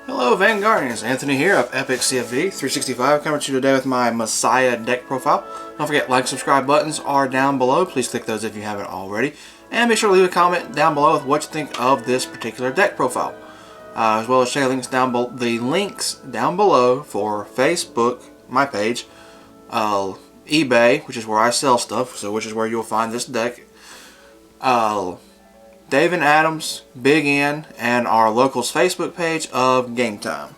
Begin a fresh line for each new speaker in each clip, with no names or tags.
Hello Vanguardians, Anthony here of Epic CFV 365 coming to you today with my Messiah deck profile. Don't forget, like, subscribe buttons are down below. Please click those if you haven't already. And be sure to leave a comment down below with what you think of this particular deck profile. As well as check the links down below for Facebook, my page, eBay, which is where I sell stuff, so which is where you'll find this deck, Dave and Adams, Big N, and our locals Facebook page of Game Time.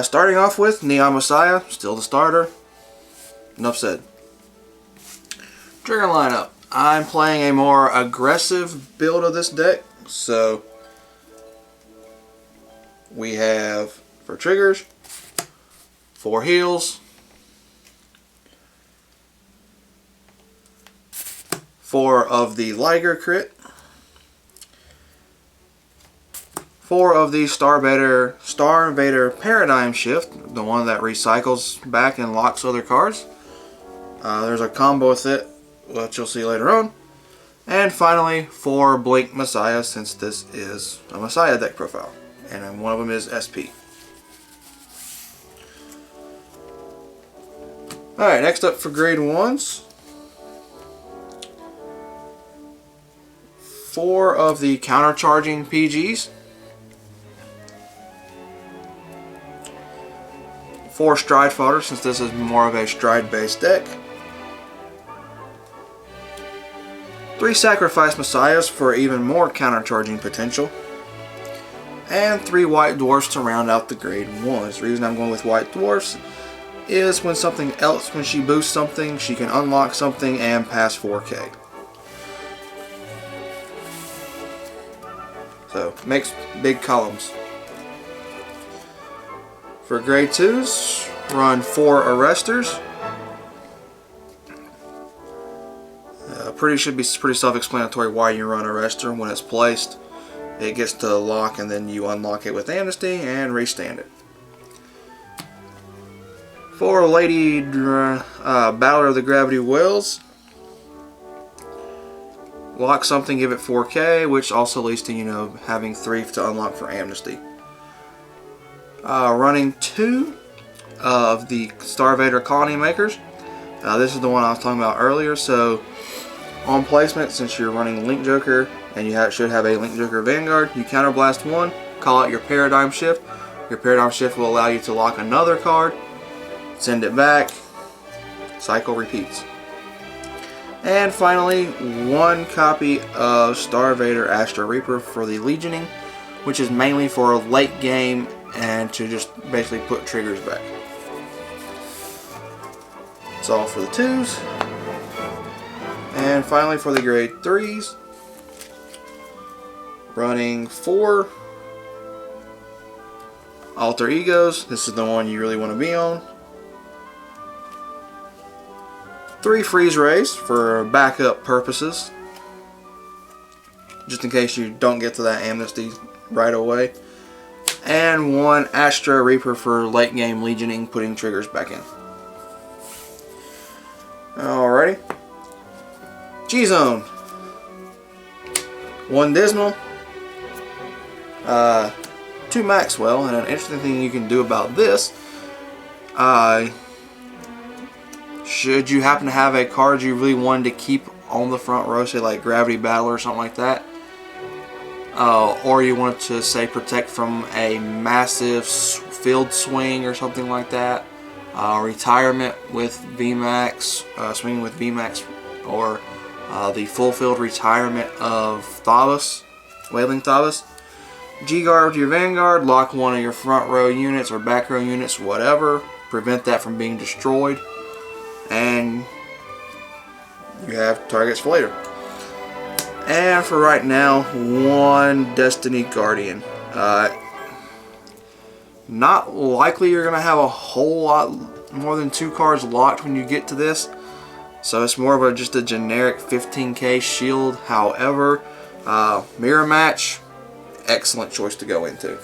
Starting off with Neon Messiah, still the starter. Enough said. Trigger lineup. I'm playing a more aggressive build of this deck, so we have for triggers 4 heals, 4 of the Liger crit, 4 of the Star Invader Paradigm Shift, the one that recycles back and locks other cards. There's a combo with it, which you'll see later on. And finally, 4 Blink Messiah, since this is a Messiah deck profile. And one of them is SP. Alright, next up for grade 1s. 4 of the countercharging PGs, 4 Stride Fodder, since this is more of a Stride based deck, 3 Sacrifice Messiahs for even more countercharging potential, and 3 White Dwarfs to round out the grade 1s. The reason I'm going with White Dwarfs is when she boosts something, she can unlock something and pass 4K. So, makes big columns. For grade 2s, run 4 Arresters. Should be pretty self-explanatory why you run Arrestor. When it's placed, it gets to lock and then you unlock it with Amnesty and restand it. 4 Lady Battler of the Gravity Wells. Lock something, give it 4K, which also leads to, having 3 to unlock for Amnesty. Running 2 of the Star Invader Colony Makers. This is the one I was talking about earlier, so on placement, since you're running Link Joker, and you should have a Link Joker Vanguard, you counterblast 1, call out your Paradigm Shift. Your Paradigm Shift will allow you to lock another card, send it back, cycle repeats. And finally, 1 copy of Star Invader Astro Reaper for the Legioning, which is mainly for late game and to just basically put triggers back. That's all for the 2s. And finally for the grade 3s, running 4 Alter Egos. This is the one you really want to be on. 3 Freeze Rays for backup purposes, just in case you don't get to that Amnesty right away, and 1 Astro Reaper for late game Legioning, putting triggers back in. Alrighty. G-Zone. 1 Dismal, 2 Maxwell, and an interesting thing you can do about this, should you happen to have a card you really wanted to keep on the front row, say like Gravity Battler or something like that, or you wanted to, say, protect from a massive field swing or something like that, retirement with VMAX, swinging with VMAX, or the full field retirement of Thavas, Wailing Thavas. G-Guard with your Vanguard, lock 1 of your front row units or back row units, whatever, prevent that from being destroyed, and you have targets for later. And for right now, 1 Destiny Guardian. Not likely you're going to have a whole lot more than 2 cards locked when you get to this, so it's more of just a generic 15k shield. However, Mirror Match, excellent choice to go into.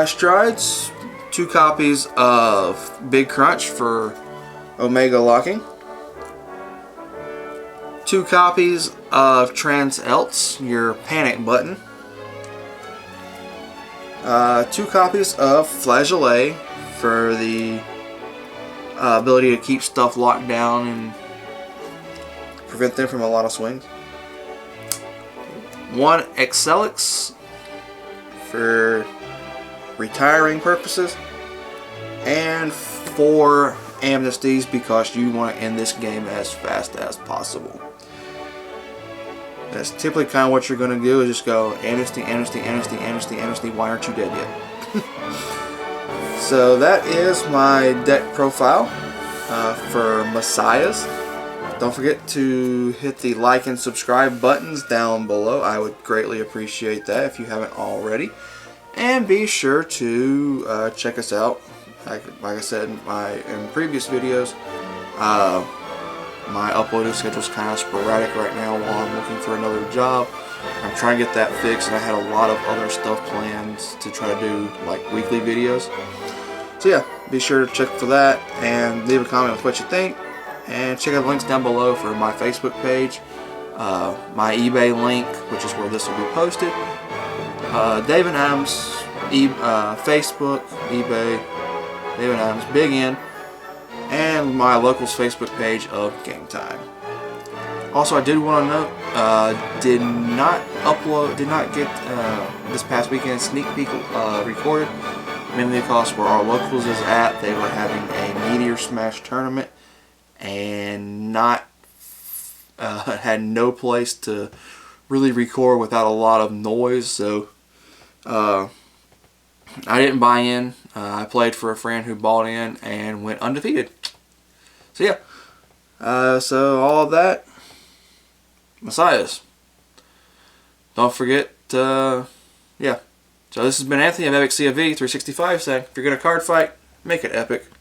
Strides, 2 copies of Big Crunch for Omega locking, 2 copies of Trans Elts, your panic button, 2 copies of Flageolet for the ability to keep stuff locked down and prevent them from a lot of swings. 1 Excelix for retiring purposes. And 4 Amnesties because you want to end this game as fast as possible. That's typically kind of what you're going to do, is just go Amnesty, Amnesty, Amnesty, Amnesty, Amnesty, why aren't you dead yet? So that is my deck profile for Messiahs. Don't forget to hit the like and subscribe buttons down below. I would greatly appreciate that if you haven't already. And be sure to check us out. Like I said in previous videos, my uploading schedule is kind of sporadic right now while I'm looking for another job. I'm trying to get that fixed, and I had a lot of other stuff planned to try to do, like weekly videos. So yeah, be sure to check for that and leave a comment with what you think. And check out the links down below for my Facebook page, my eBay link, which is where this will be posted, David Adams Facebook, eBay, David Adams, Big N, and my locals Facebook page of Game Time. Also, I did want to note, did not get this past weekend sneak peek recorded, mainly because where our locals is at, they were having a Meteor Smash tournament and had no place to really record without a lot of noise, so I didn't buy in. I played for a friend who bought in and went undefeated. So yeah, so all that, Messiahs. Don't forget, yeah. So this has been Anthony of Epic CFV 365 saying, if you're going to card fight, make it epic.